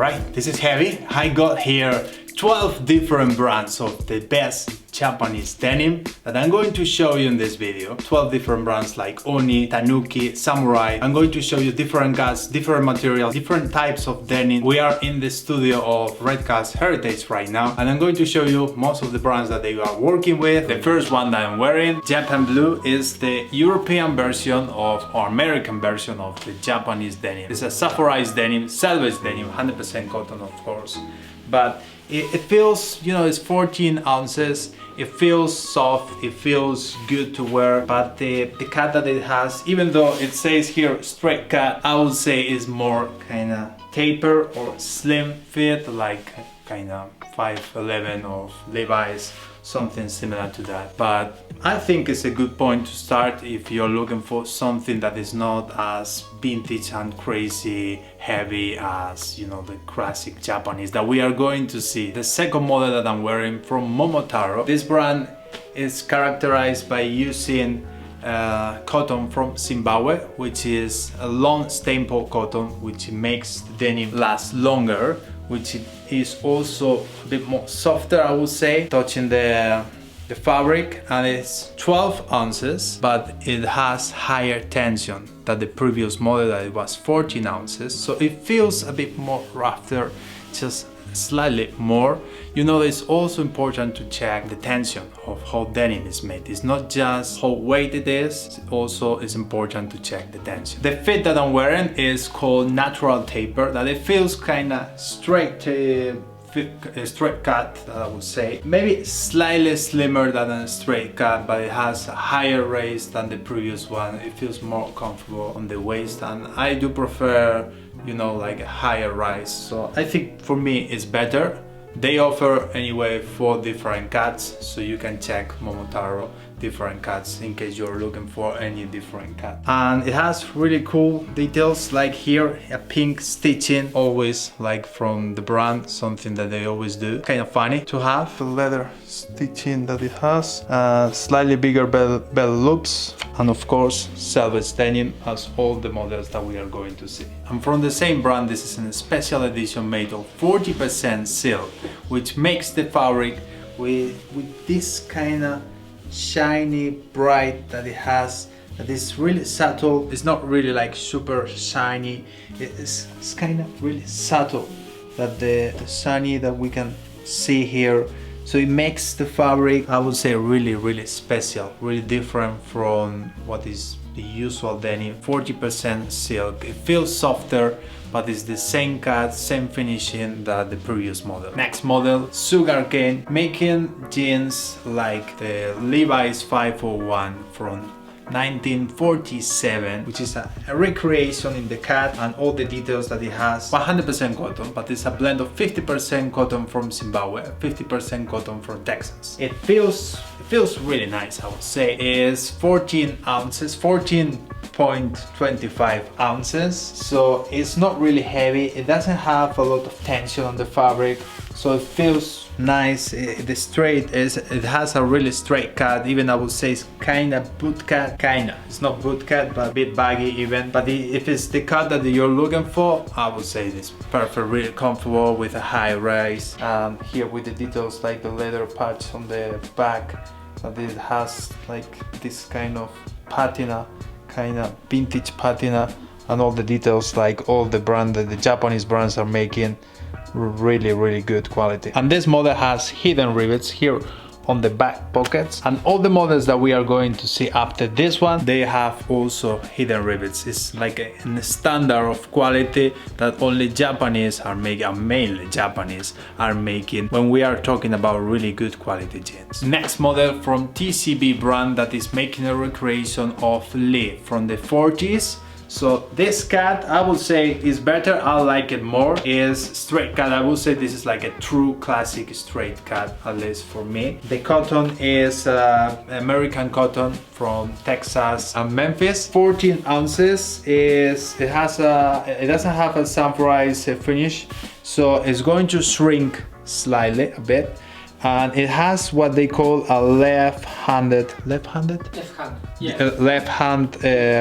Alright, this is heavy. I got here 12 different brands of the best Japanese denim that I'm going to show you in this video. 12 different brands like Oni, Tanuki, Samurai. I'm going to show you different cuts, different materials, different types of denim. We are in the studio of Red Cast Heritage right now, and I'm going to show you most of the brands that they are working with. The first one that I'm wearing, Japan Blue, is the European version of, or American version of the Japanese denim. It's a sapphire denim, salvage denim, 100% cotton of course, but it feels, you know, it's 14 ounces. It feels soft, it feels good to wear, but the cut that it has, even though it says here straight cut, I would say is more kind of taper or slim fit, like kind of 511 of Levi's, something similar to that. But I think it's a good point to start if you're looking for something that is not as vintage and crazy heavy as, you know, the classic Japanese that we are going to see. The second model that I'm wearing from Momotaro. This brand is characterized by using cotton from Zimbabwe, which is a long staple cotton, which makes the denim last longer, which is also a bit more softer, I would say, touching the fabric, and it's 12 ounces, but it has higher tension than the previous model that it was 14 ounces, so it feels a bit more rougher, just slightly more. You know, it's also important to check the tension of how denim is made. It's not just how weight it is, also it's important to check the tension. The fit that I'm wearing is called natural taper, that it feels kind of straight cut, I would say. Maybe slightly slimmer than a straight cut, but it has a higher waist than the previous one. It feels more comfortable on the waist, and I do prefer, you know, like a higher rise. So I think for me it's better. They offer anyway 4 different cuts, so you can check Momotaro different cuts in case you're looking for any different cut. And it has really cool details, like here a pink stitching, always like from the brand, something that they always do. Kind of funny to have the leather stitching that it has, slightly bigger bell loops, and of course salvage denim as all the models that we are going to see. And from the same brand, this is a special edition made of 40% silk, which makes the fabric with this kind of shiny bright that it has, that is really subtle. It's not really like super shiny, it's kind of really subtle, that the shiny that we can see here. So it makes the fabric, I would say, really special, really different from what is the usual denim. 40% silk, it feels softer, but it's the same cut, same finishing that the previous model. Next model, Sugarcane, making jeans like the Levi's 501 from 1947, which is a recreation in the cut and all the details that it has. 100% cotton, but it's a blend of 50% cotton from Zimbabwe, 50% cotton from Texas. It feels really nice, I would say. It's 14 ounces, 14.25 ounces, so it's not really heavy. It doesn't have a lot of tension on the fabric, so it feels nice. It has a really straight cut. Even I would say it's kind of boot cut, it's not boot cut, but a bit baggy even. But if it's the cut that you're looking for, I would say it's perfect, really comfortable with a high rise. Here with the details like the leather patch on the back, that it has like this kind of patina, kind of vintage patina, and all the details like all the the Japanese brands are making. Really good quality. And this model has hidden rivets here on the back pockets, and all the models that we are going to see after this one, they have also hidden rivets. It's like a standard of quality that only Japanese are making, and mainly Japanese are making when we are talking about really good quality jeans. Next model from TCB brand that is making a recreation of Lee from the 40s. So this cut, I would say, is better. I like it more. Is straight cut. I would say this is like a true classic straight cut, at least for me. The cotton is American cotton from Texas and Memphis. 14 ounces. It doesn't have a sunrise finish, so it's going to shrink slightly a bit. And it has what they call a left hand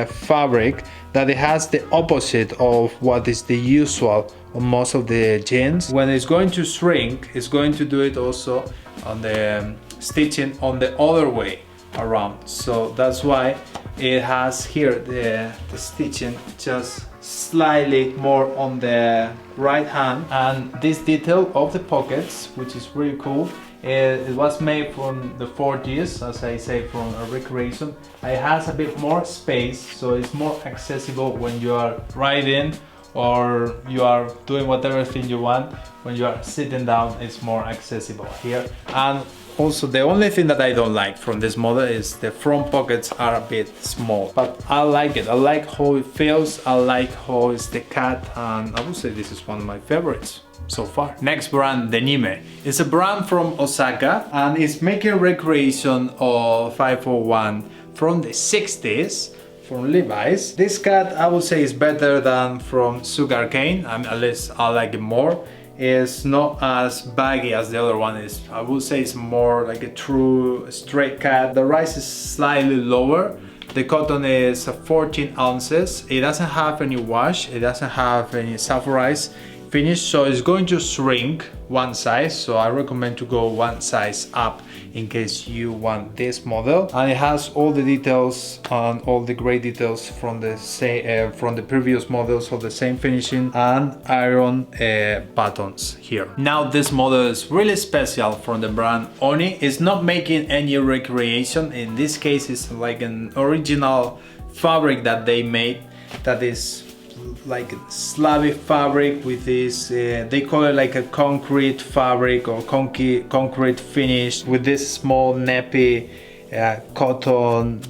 fabric, that it has the opposite of what is the usual on most of the jeans. When it's going to shrink, it's going to do it also on the stitching on the other way around. So that's why it has here the stitching just slightly more on the right hand, and this detail of the pockets, which is really cool. It was made from the 40s, as I say, from a recreation. It has a bit more space, so it's more accessible when you are riding or you are doing whatever thing you want. When you are sitting down, it's more accessible here. And also, the only thing that I don't like from this model is the front pockets are a bit small, but I like it. I like how it feels, I like how it's the cut, and I would say this is one of my favorites so far. Next brand, denim. It's a brand from Osaka and it's making recreation of 501 from the 60s from Levi's. This cut I would say is better than from Sugarcane, at least I like it more. It's not as baggy as the other one is. I would say it's more like a true straight cut. The rise is slightly lower. The cotton is 14 ounces. It doesn't have any wash. It doesn't have any self-rise finish, so it's going to shrink one size. So I recommend to go one size up in case you want this model. And it has all the details and all the great details from the from the previous models of the same finishing and iron buttons here. Now this model is really special from the brand Oni. It's not making any recreation. In this case, it's like an original fabric that they made that is like Slavic fabric with this, they call it like a concrete fabric or concrete finish with this small nappy cotton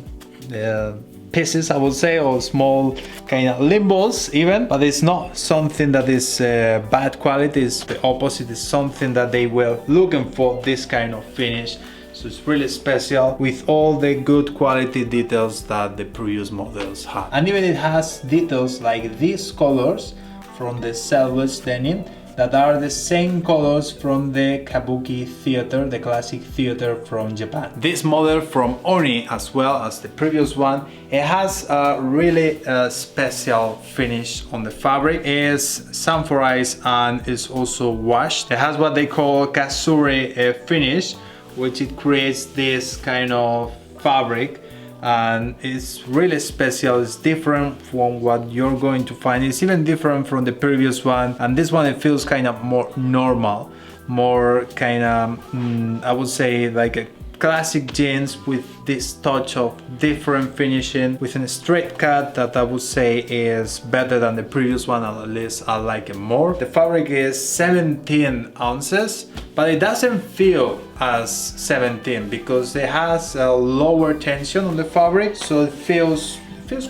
pieces, I would say, or small kind of limbals even, but it's not something that is bad quality. It's the opposite. It's something that they were looking for, this kind of finish. So it's really special with all the good quality details that the previous models have. And even it has details like these colors from the selvage denim that are the same colors from the Kabuki theater, the classic theater from Japan. This model from Oni, as well as the previous one, it has a really special finish on the fabric. It is sanforized and is also washed. It has what they call kasuri finish, which it creates this kind of fabric, and it's really special. It's different from what you're going to find. It's even different from the previous one, and this one it feels kind of more normal, more kind of I would say like a classic jeans with this touch of different finishing with a straight cut that I would say is better than the previous one, at least I like it more. The fabric is 17 ounces, but it doesn't feel as 17 because it has a lower tension on the fabric, so it feels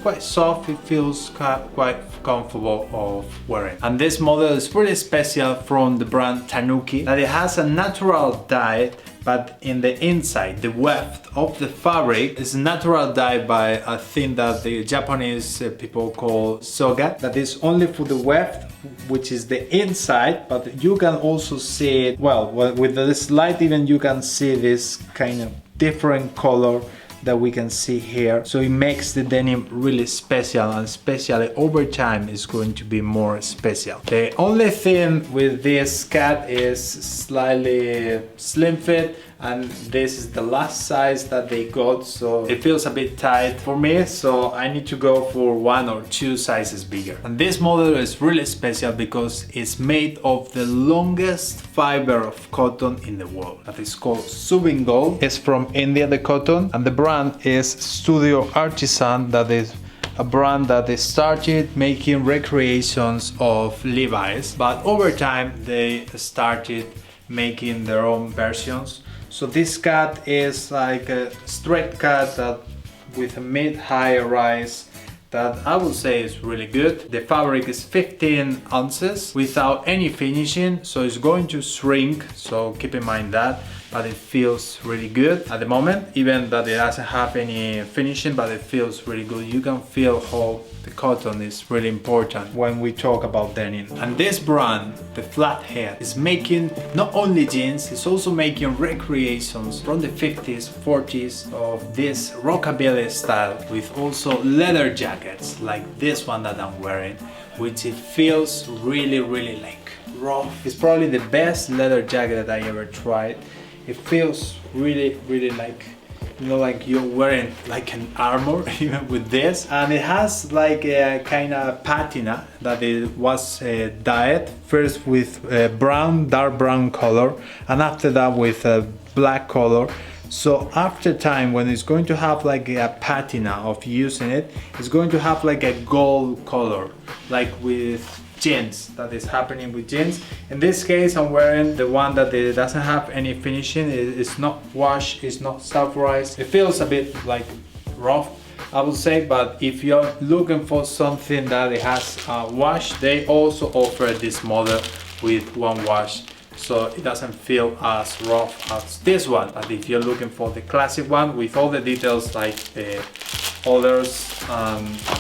quite soft. It feels quite comfortable of wearing. And this model is really special from the brand Tanuki, that it has a natural dye, but in the inside, the weft of the fabric is natural dye by a thing that the Japanese people call soga, that is only for the weft, which is the inside, but you can also see it, well, with this light even you can see this kind of different color that we can see here. So it makes the denim really special, and especially over time is going to be more special. The only thing with this cut is slightly slim fit, and this is the last size that they got, so it feels a bit tight for me, so I need to go for 1 or 2 sizes bigger. And this model is really special because it's made of the longest fiber of cotton in the world, that is called Subingol. It's from India, the cotton, and the brand is Studio Artisan, that is a brand that they started making recreations of Levi's, but over time they started making their own versions. So this cut is like a straight cut that with a mid-high rise that I would say is really good. The fabric is 15 ounces without any finishing, so it's going to shrink, so keep in mind that. but it feels really good at the moment, even that it doesn't have any finishing, but it feels really good. You can feel how the cotton is really important when we talk about denim. And this brand, the Flathead, is making not only jeans, it's also making recreations from the 50s, 40s of this rockabilly style, with also leather jackets like this one that I'm wearing, which it feels really like rough. It's probably the best leather jacket that I ever tried. It feels really like, you know, like you're wearing like an armor even with this. And it has like a kind of patina that it was dyed first with brown, dark brown color, and after that with a black color. So after time, when it's going to have like a patina of using it, it's going to have like a gold color, like with jeans, that is happening with jeans. In this case, I'm wearing the one that it doesn't have any finishing. It's not washed, it's not self-rised. It feels a bit like rough, I would say, but if you're looking for something that it has wash, they also offer this model with one wash, so it doesn't feel as rough as this one. But if you're looking for the classic one with all the details like the others,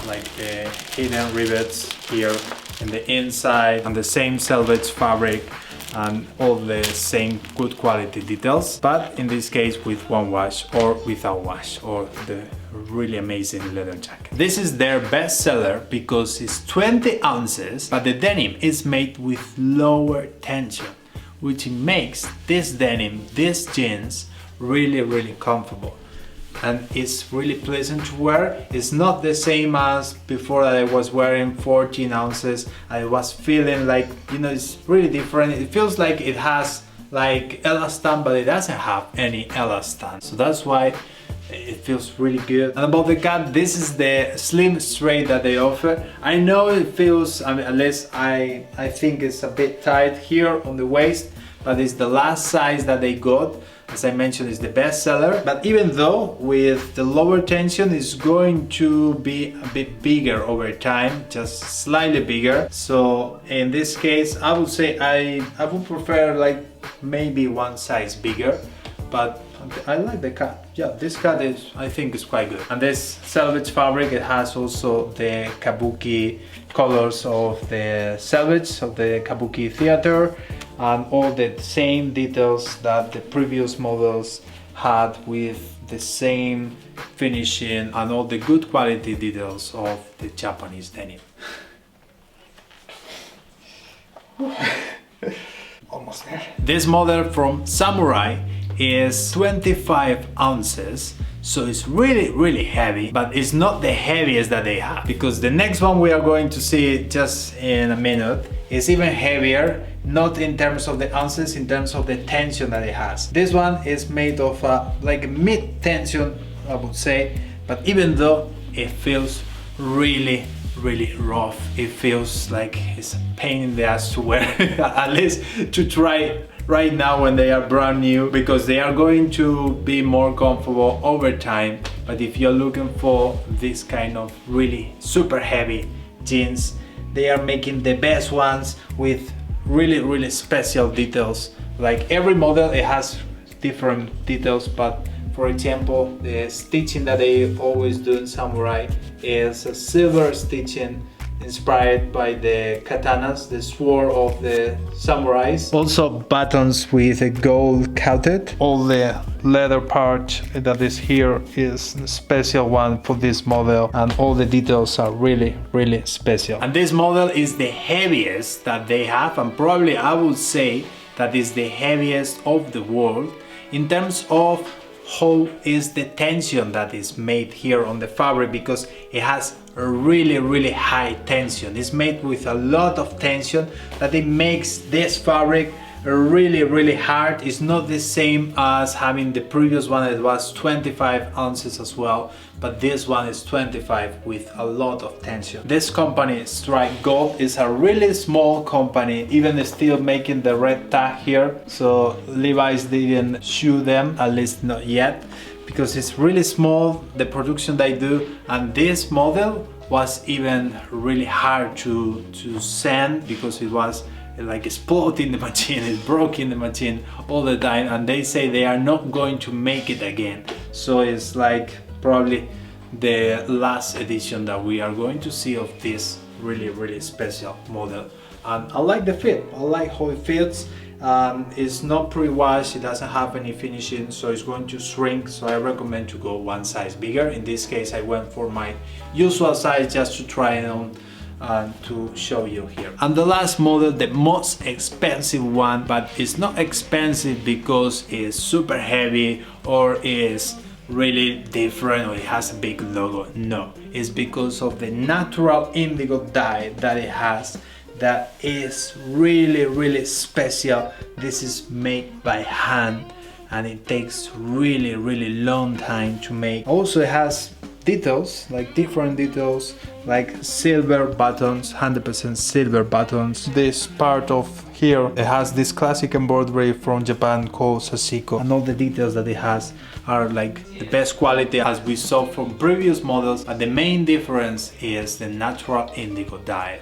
like the hidden rivets here in the inside, and the same selvage fabric, and all the same good quality details, but in this case with one wash or without wash, or the really amazing leather jacket. This is their best seller because it's 20 ounces, but the denim is made with lower tension, which makes this denim, these jeans, really comfortable. And it's really pleasant to wear. It's not the same as before that I was wearing 14 ounces. I was feeling like, you know, it's really different. It feels like it has like elastan, but it doesn't have any elastan. So that's why it feels really good. And about the cut, this is the slim straight that they offer. I know it feels, I mean, at least I think it's a bit tight here on the waist, but it's the last size that they got. As I mentioned, is the best seller, but even though with the lower tension it's going to be a bit bigger over time, just slightly bigger. So in this case, I would say I would prefer like maybe one size bigger, but I like the cut. Yeah, this cut is, I think, is quite good. And this selvage fabric, it has also the kabuki colors of the selvage of the kabuki theater, and all the same details that the previous models had, with the same finishing and all the good quality details of the Japanese denim. Almost there. This model from Samurai is 25 ounces, so it's really heavy, but it's not the heaviest that they have, because the next one we are going to see just in a minute is even heavier, not in terms of the ounces, in terms of the tension that it has. This one is made of like mid tension, I would say, but even though it feels really rough, it feels like it's a pain in the ass to wear, at least to try right now when they are brand new, because they are going to be more comfortable over time. But if you're looking for this kind of really super heavy jeans, they are making the best ones with really special details. Like every model, it has different details, but for example, the stitching that they always do in Samurai is a silver stitching inspired by the katanas, the sword of the samurais. Also buttons with a gold coated. All the leather part that is here is a special one for this model, and all the details are really special. And this model is the heaviest that they have, and probably I would say that is the heaviest of the world in terms of how is the tension that is made here on the fabric, because it has a really high tension. It's made with a lot of tension that it makes this fabric really hard. It's not the same as having the previous one. It was 25 ounces as well, but this one is 25 with a lot of tension. This company, Strike Gold, is a really small company, even still making the red tag here. So Levi's didn't shoe them, at least not yet, because it's really small, the production they do. And this model was even really hard to send, because it was like exploding the machine, it's broken the machine all the time, and they say they are not going to make it again. So it's like probably the last edition that we are going to see of this really special model. And I like the fit, I like how it fits. It's not pre-washed, it doesn't have any finishing, so it's going to shrink, so I recommend to go one size bigger. In this case I went for my usual size just to try it on to show you here. And the last model, the most expensive one, but it's not expensive because it's super heavy or is really different or it has a big logo. No, it's because of the natural indigo dye that it has, that is really special. This is made by hand and it takes really long time to make. Also it has details, like different details, like silver buttons, 100% silver buttons. This part of here, it has this classic embroidery from Japan called sashiko, and all the details that it has are like the best quality as we saw from previous models, but the main difference is the natural indigo dye.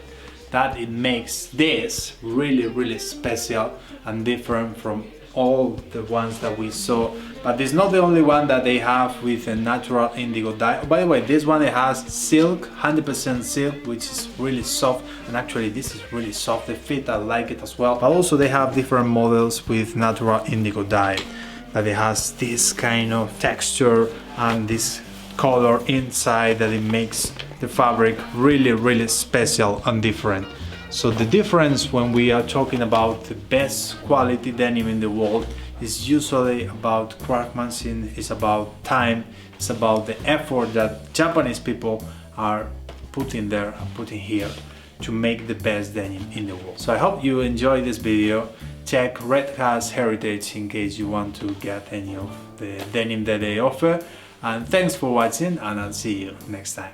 That it makes this really special and different from all the ones that we saw. But it's not the only one that they have with a natural indigo dye. By the way, this one it has silk, 100% silk, which is really soft, and actually this is really soft, the fit, I like it as well. But also they have different models with natural indigo dye, that it has this kind of texture and this color inside that it makes the fabric really special and different. So the difference when we are talking about the best quality denim in the world is usually about craftsmanship, it's about time, it's about the effort that Japanese people are putting there and putting here to make the best denim in the world. So I hope you enjoyed this video. Check Red Hat's Heritage in case you want to get any of the denim that they offer. And thanks for watching, and I'll see you next time.